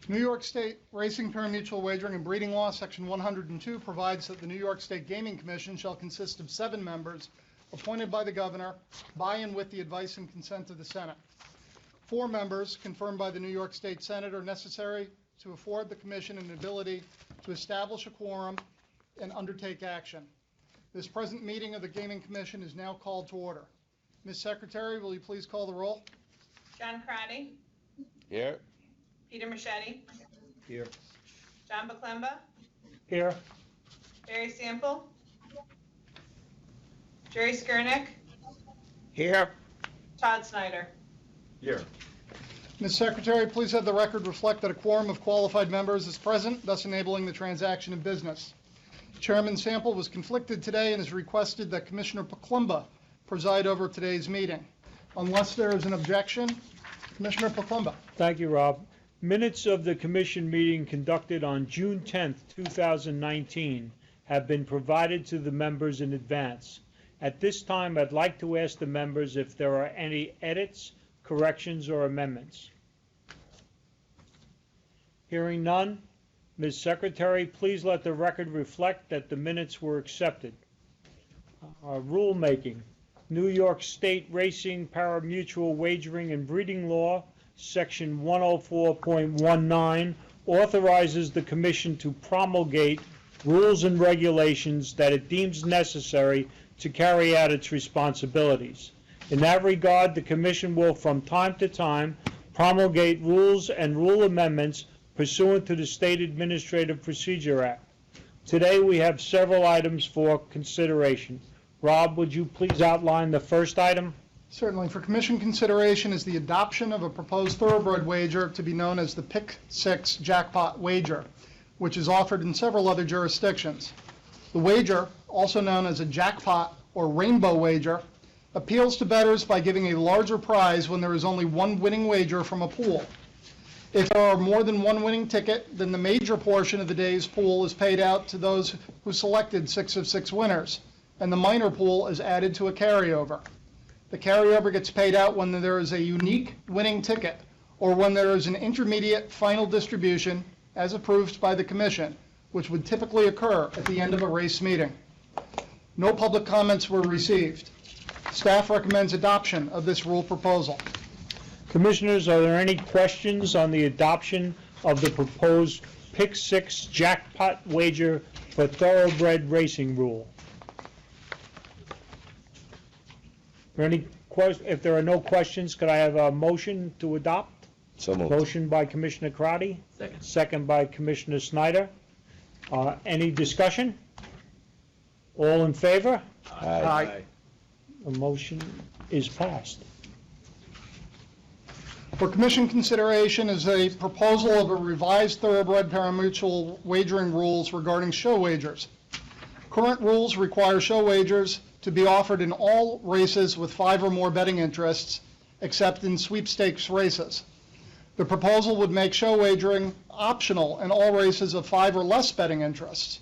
New York State Racing, Paramutual, Wagering, and Breeding Law, Section 102, provides that the New York State Gaming Commission shall consist of 7 members appointed by the governor by and with the advice and consent of the Senate. 4 members confirmed by the New York State Senate are necessary to afford the commission an ability to establish a quorum and undertake action. This present meeting of the Gaming Commission is now called to order. Ms. Secretary, will you please call the roll? John Crotty. Here. Peter Machete. Here. John Baclemba. Here. Barry Sample. Jerry Skirnick. Here. Todd Snyder. Here. Ms. Secretary, please have the record reflect that a quorum of qualified members is present, thus enabling the transaction of business. Chairman Sample was conflicted today and has requested that Commissioner Baclemba preside over today's meeting. Unless there is an objection, Commissioner Baclemba. Thank you, Rob. Minutes of the commission meeting conducted on June 10th, 2019 have been provided to the members in advance. At this time, I'd like to ask the members if there are any edits, corrections, or amendments. Hearing none, Ms. Secretary, please let the record reflect that the minutes were accepted. Rulemaking. New York State Racing, Paramutual, Wagering, and Breeding Law, Section 104.19, authorizes the Commission to promulgate rules and regulations that it deems necessary to carry out its responsibilities. In that regard, the Commission will from time to time promulgate rules and rule amendments pursuant to the State Administrative Procedure Act. Today we have several items for consideration. Rob, would you please outline the first item? Certainly. For Commission consideration is the adoption of a proposed thoroughbred wager to be known as the Pick 6 Jackpot wager, which is offered in several other jurisdictions. The wager, also known as a jackpot or rainbow wager, appeals to bettors by giving a larger prize when there is only one winning wager from a pool. If there are more than one winning ticket, then the major portion of the day's pool is paid out to those who selected 6 of 6 winners, and the minor pool is added to a carryover. The carryover gets paid out when there is a unique winning ticket or when there is an intermediate final distribution as approved by the Commission, which would typically occur at the end of a race meeting. No public comments were received. Staff recommends adoption of this rule proposal. Commissioners, are there any questions on the adoption of the proposed Pick 6 Jackpot wager for thoroughbred racing rule? If there are no questions, could I have a motion to adopt? So moved. Motion by Commissioner Crotty. Second. Second by Commissioner Snyder. Any discussion? All in favor? Aye. The motion is passed. For Commission consideration is a proposal of a revised thoroughbred parimutuel wagering rules regarding show wagers. Current rules require show wagers to be offered in all races with 5 or more betting interests, except in sweepstakes races. The proposal would make show wagering optional in all races of 5 or less betting interests.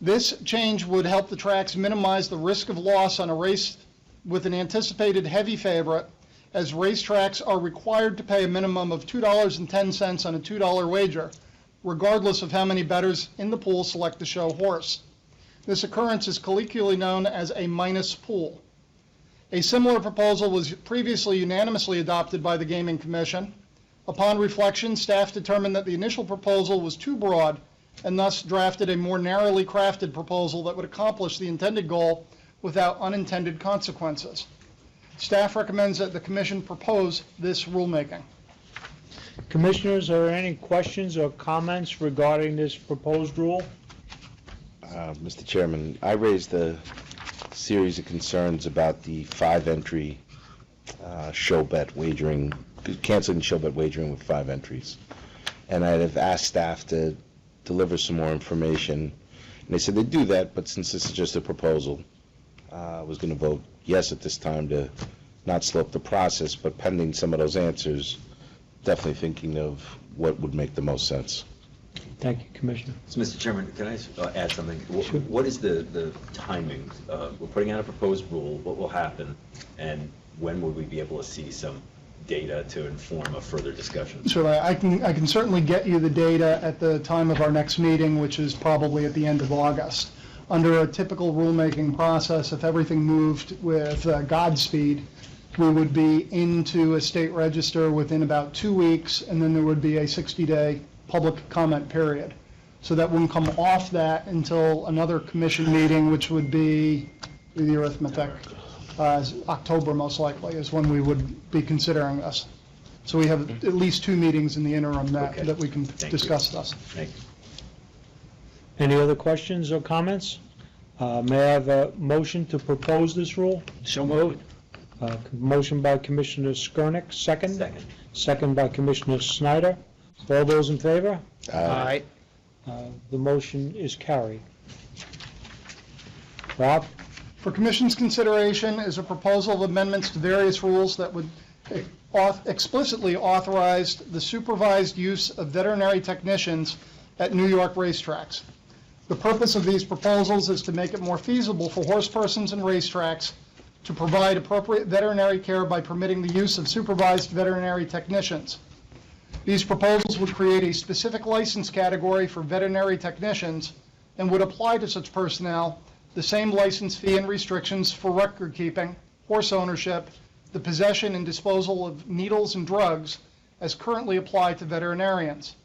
This change would help the tracks minimize the risk of loss on a race with an anticipated heavy favorite, as racetracks are required to pay a minimum of $2.10 on a $2 wager, regardless of how many bettors in the pool select the show horse. This occurrence is colloquially known as a minus pool. A similar proposal was previously unanimously adopted by the Gaming Commission. Upon reflection, staff determined that the initial proposal was too broad and thus drafted a more narrowly crafted proposal that would accomplish the intended goal without unintended consequences. Staff recommends that the Commission propose this rulemaking. Commissioners, are there any questions or comments regarding this proposed rule? Mr. Chairman, I raised a series of concerns about the 5-entry show bet wagering, canceling show bet wagering with 5 entries. And I'd have asked staff to deliver some more information. And they said they'd do that, but since this is just a proposal, I was going to vote yes at this time to not slow up the process, but pending some of those answers, definitely thinking of what would make the most sense. Thank you, Commissioner. So, Mr. Chairman, can I add something? Sure. What is the timing? We're putting out a proposed rule. What will happen, and when will we be able to see some data to inform a further discussion? So I can certainly get you the data at the time of our next meeting, which is probably at the end of August. Under a typical rulemaking process, if everything moved with Godspeed, we would be into a state register within about 2 weeks, and then there would be a 60-day public comment period. So that wouldn't come off that until another commission meeting, which would be, do the arithmetic, October most likely is when we would be considering this. So we have at least 2 meetings in the interim Okay. that we can Thank you. discuss this. Thank you. Any other questions or comments? May I have a motion to propose this rule? So moved. Motion by Commissioner Skernick, second. Second. Second by Commissioner Snyder. All those in favor? Aye. The motion is carried. Rob? For Commission's consideration is a proposal of amendments to various rules that would explicitly authorize the supervised use of veterinary technicians at New York racetracks. The purpose of these proposals is to make it more feasible for horse persons and racetracks to provide appropriate veterinary care by permitting the use of supervised veterinary technicians. These proposals would create a specific license category for veterinary technicians and would apply to such personnel the same license fee and restrictions for record keeping, horse ownership, the possession and disposal of needles and drugs as currently apply to veterinarians.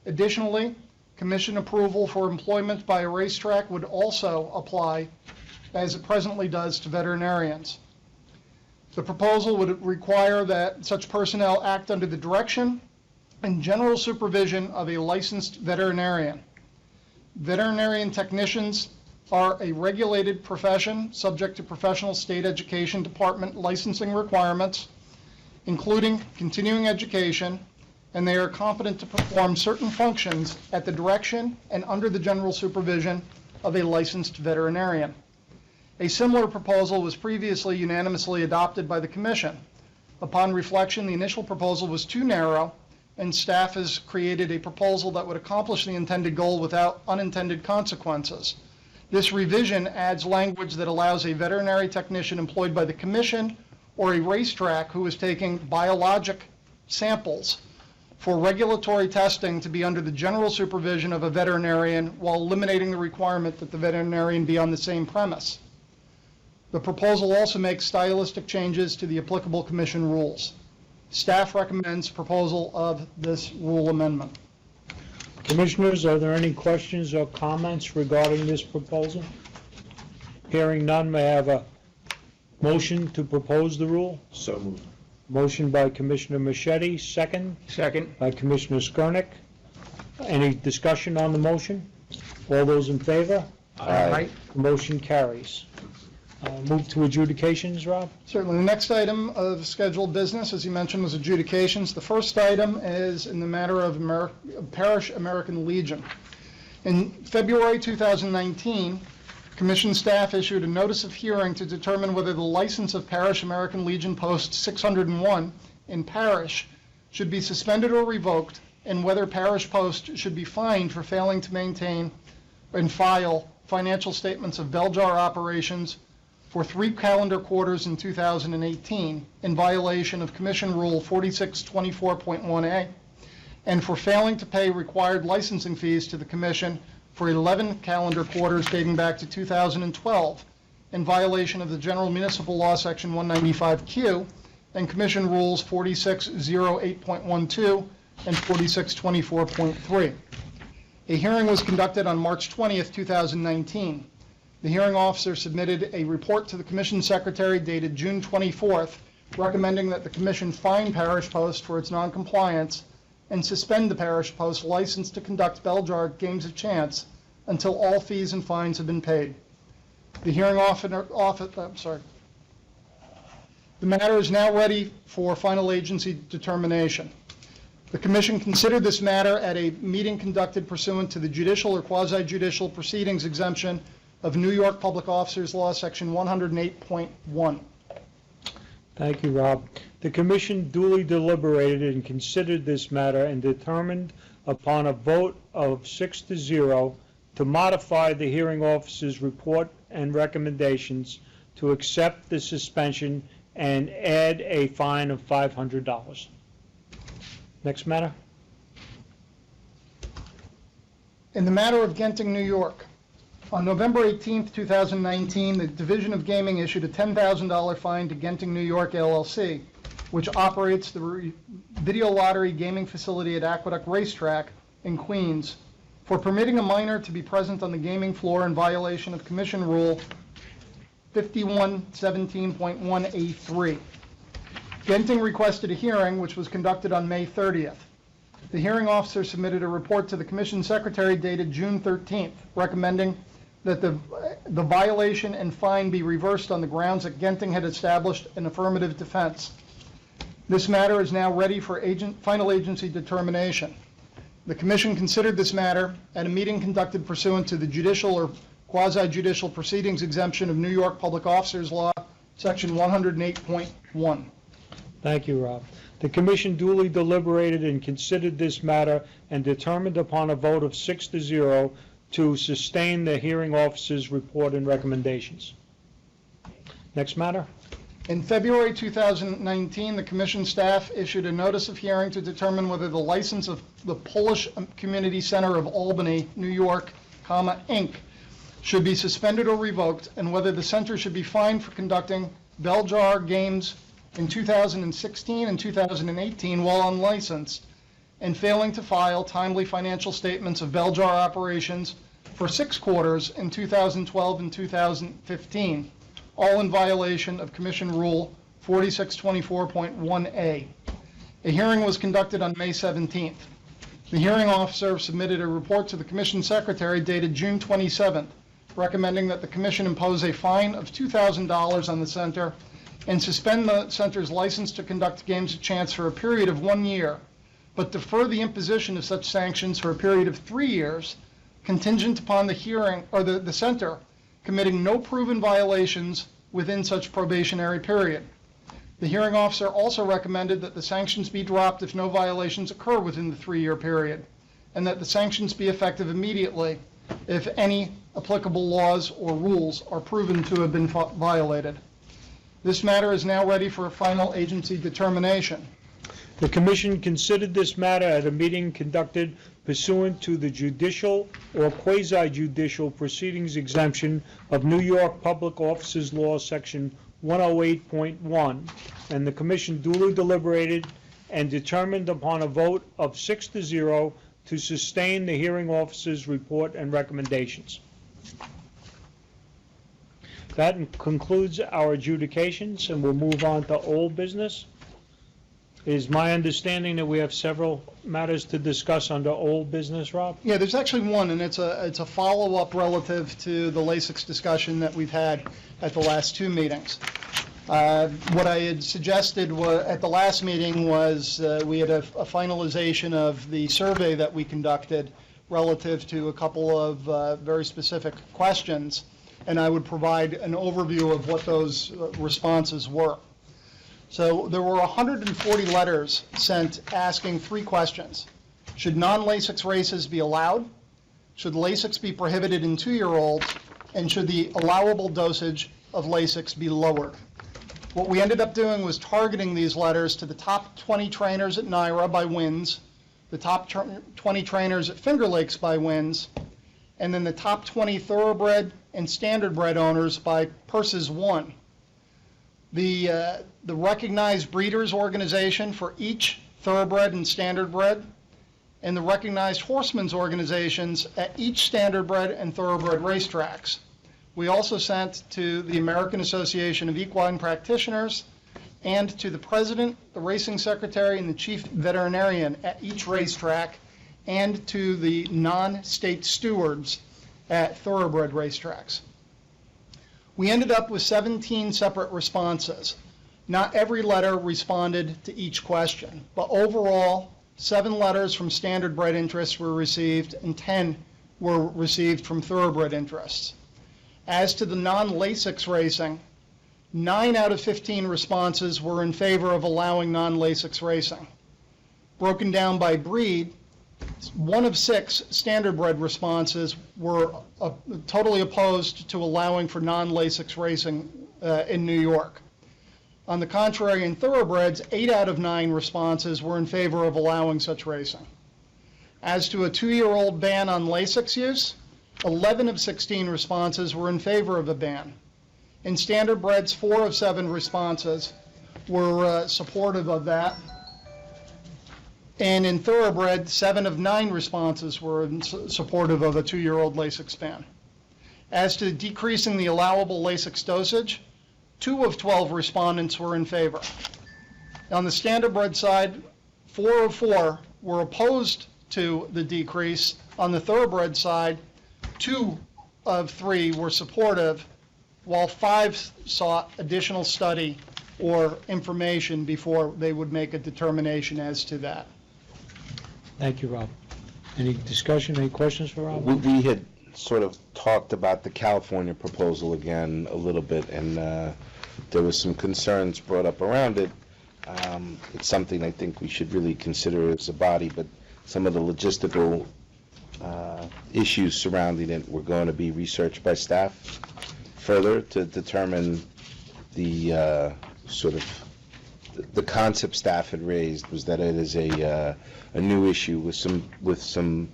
Additionally, Commission approval for employment by a racetrack would also apply, as it presently does, to veterinarians. The proposal would require that such personnel act under the direction and general supervision of a licensed veterinarian. Veterinarian technicians are a regulated profession subject to professional state education department licensing requirements, including continuing education, and they are competent to perform certain functions at the direction and under the general supervision of a licensed veterinarian. A similar proposal was previously unanimously adopted by the Commission. Upon reflection, the initial proposal was too narrow, and staff has created a proposal that would accomplish the intended goal without unintended consequences. This revision adds language that allows a veterinary technician employed by the Commission or a racetrack who is taking biologic samples for regulatory testing to be under the general supervision of a veterinarian while eliminating the requirement that the veterinarian be on the same premise. The proposal also makes stylistic changes to the applicable Commission rules. Staff recommends proposal of this rule amendment. Commissioners, are there any questions or comments regarding this proposal? Hearing none, may I have a motion to propose the rule? So moved. Motion by Commissioner Machete, second Second. by Commissioner Skernick. Any discussion on the motion? All those in favor? Aye. The motion carries. Move to adjudications, Rob? Certainly. The next item of scheduled business, as you mentioned, was adjudications. The first item is in the matter of Parish American Legion. In February 2019, Commission staff issued a notice of hearing to determine whether the license of Parish American Legion Post 601 in Parish should be suspended or revoked, and whether Parish Post should be fined for failing to maintain and file financial statements of bell jar operations for 3 calendar quarters in 2018 in violation of Commission Rule 4624.1A, and for failing to pay required licensing fees to the Commission for 11 calendar quarters dating back to 2012 in violation of the General Municipal Law Section 195Q and Commission Rules 4608.12 and 4624.3. A hearing was conducted on March 20th, 2019. The hearing officer submitted a report to the Commission Secretary dated June 24th, recommending that the Commission fine Parish Post for its noncompliance and suspend the Parish Post license to conduct bell jar games of chance until all fees and fines have been paid. The hearing the matter is now ready for final agency determination. The Commission considered this matter at a meeting conducted pursuant to the judicial or quasi-judicial proceedings exemption of New York Public Officers Law, Section 108.1. Thank you, Rob. The Commission duly deliberated and considered this matter and determined upon a vote of 6-0 to modify the hearing officer's report and recommendations to accept the suspension and add a fine of $500. Next matter. In the matter of Genting, New York, on November 18, 2019, the Division of Gaming issued a $10,000 fine to Genting, New York LLC, which operates the video lottery gaming facility at Aqueduct Racetrack in Queens, for permitting a minor to be present on the gaming floor in violation of Commission Rule 5117.1A3. Genting requested a hearing, which was conducted on May 30th. The hearing officer submitted a report to the Commission Secretary dated June 13th, recommending that the violation and fine be reversed on the grounds that Genting had established an affirmative defense. This matter is now ready for final agency determination. The Commission considered this matter at a meeting conducted pursuant to the judicial or quasi-judicial proceedings exemption of New York Public Officers Law, Section 108.1. Thank you, Rob. The Commission duly deliberated and considered this matter and determined upon a vote of 6-0 to sustain the hearing officer's report and recommendations. Next matter. In February 2019, the Commission staff issued a notice of hearing to determine whether the license of the Polish Community Center of Albany, New York, Inc. should be suspended or revoked, and whether the center should be fined for conducting bell jar games in 2016 and 2018 while unlicensed, and failing to file timely financial statements of bell jar operations for 6 quarters in 2012 and 2015, all in violation of Commission Rule 4624.1A. A hearing was conducted on May 17th. The hearing officer submitted a report to the Commission Secretary dated June 27th, recommending that the Commission impose a fine of $2,000 on the center and suspend the center's license to conduct games of chance for a period of 1 year, but defer the imposition of such sanctions for a period of 3 years, contingent upon the hearing or the center committing no proven violations within such probationary period. The hearing officer also recommended that the sanctions be dropped if no violations occur within the 3-year period, and that the sanctions be effective immediately if any applicable laws or rules are proven to have been violated. This matter is now ready for a final agency determination. The Commission considered this matter at a meeting conducted pursuant to the judicial or quasi-judicial proceedings exemption of New York Public Officers Law, Section 108.1, and the Commission duly deliberated and determined upon a vote of 6-0 to sustain the hearing officer's report and recommendations. That concludes our adjudications, and we'll move on to old business. It is my understanding that we have several matters to discuss under old business, Rob? Yeah, there's actually one, and it's a follow-up relative to the LASIX discussion that we've had at the last 2 meetings. What I had suggested at the last meeting was we had a finalization of the survey that we conducted relative to a couple of very specific questions, and I would provide an overview of what those responses were. So there were 140 letters sent asking 3 questions. Should non-LASIX races be allowed? Should LASIX be prohibited in 2-year-olds? And should the allowable dosage of LASIX be lowered? What we ended up doing was targeting these letters to the top 20 trainers at NYRA by wins, the top 20 trainers at Finger Lakes by wins, and then the top 20 thoroughbred and standardbred owners by purses won. The recognized breeders organization for each thoroughbred and standardbred, and the recognized horsemen's organizations at each standardbred and thoroughbred racetracks. We also sent to the American Association of Equine Practitioners and to the president, the racing secretary, and the chief veterinarian at each racetrack, and to the non-state stewards at thoroughbred racetracks. We ended up with 17 separate responses. Not every letter responded to each question, but overall, 7 letters from standardbred interests were received and 10 were received from thoroughbred interests. As to the non-LASIX racing, 9 out of 15 responses were in favor of allowing non-LASIX racing. Broken down by breed, 1 of 6 standardbred responses were totally opposed to allowing for non-LASIX racing in New York. On the contrary, in Thoroughbreds, 8 out of 9 responses were in favor of allowing such racing. As to a 2-year-old ban on Lasix use, 11 of 16 responses were in favor of a ban. In Standardbreds, 4 of 7 responses were supportive of that. And in Thoroughbred, 7 of 9 responses were supportive of a 2-year-old Lasix ban. As to decreasing the allowable Lasix dosage, 2 of 12 respondents were in favor. On the Standardbred side, 4 of 4 were opposed to the decrease. On the Thoroughbred side, 2 of 3 were supportive, while 5 sought additional study or information before they would make a determination as to that. Thank you, Rob. Any discussion, any questions for Rob? We had sort of talked about the California proposal again a little bit, and there was some concerns brought up around it. It's something I think we should really consider as a body, but some of the logistical issues surrounding it were going to be researched by staff further to determine the sort of the concept staff had raised was that it is a new issue with some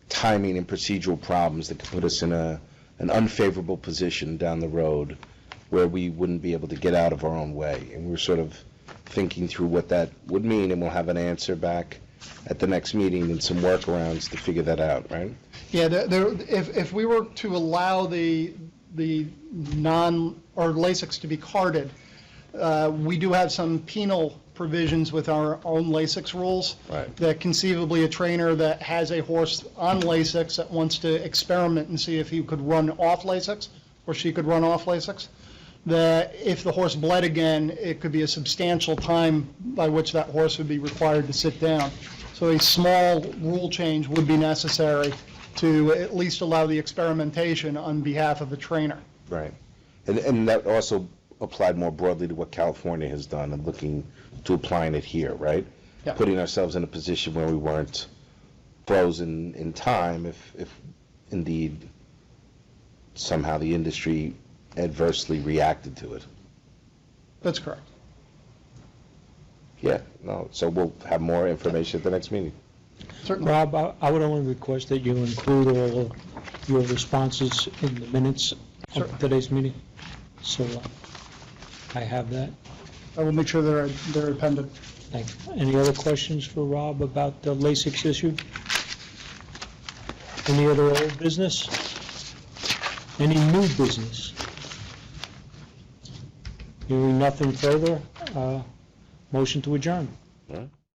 timing and procedural problems that could put us in an unfavorable position down the road where we wouldn't be able to get out of our own way. And we're sort of thinking through what that would mean, and we'll have an answer back at the next meeting and some workarounds to figure that out, right? Yeah, if we were to allow the or Lasix to be carded, we do have some penal provisions with our own Lasix rules. Right. That conceivably a trainer that has a horse on Lasix that wants to experiment and see if he could run off Lasix or she could run off Lasix, that if the horse bled again, it could be a substantial time by which that horse would be required to sit down. So a small rule change would be necessary to at least allow the experimentation on behalf of the trainer. Right. And that also applied more broadly to what California has done and looking to applying it here, right? Yeah. Putting ourselves in a position where we weren't frozen in time if indeed somehow the industry adversely reacted to it. That's correct. Yeah, no, so we'll have more information at the next meeting. Certainly. Rob, I would only request that you include all of your responses in the minutes Sure. of today's meeting. So I have that. I will make sure they're appended. Thank you. Any other questions for Rob about the Lasix issue? Any other old business? Any new business? Hearing nothing further, motion to adjourn. All right.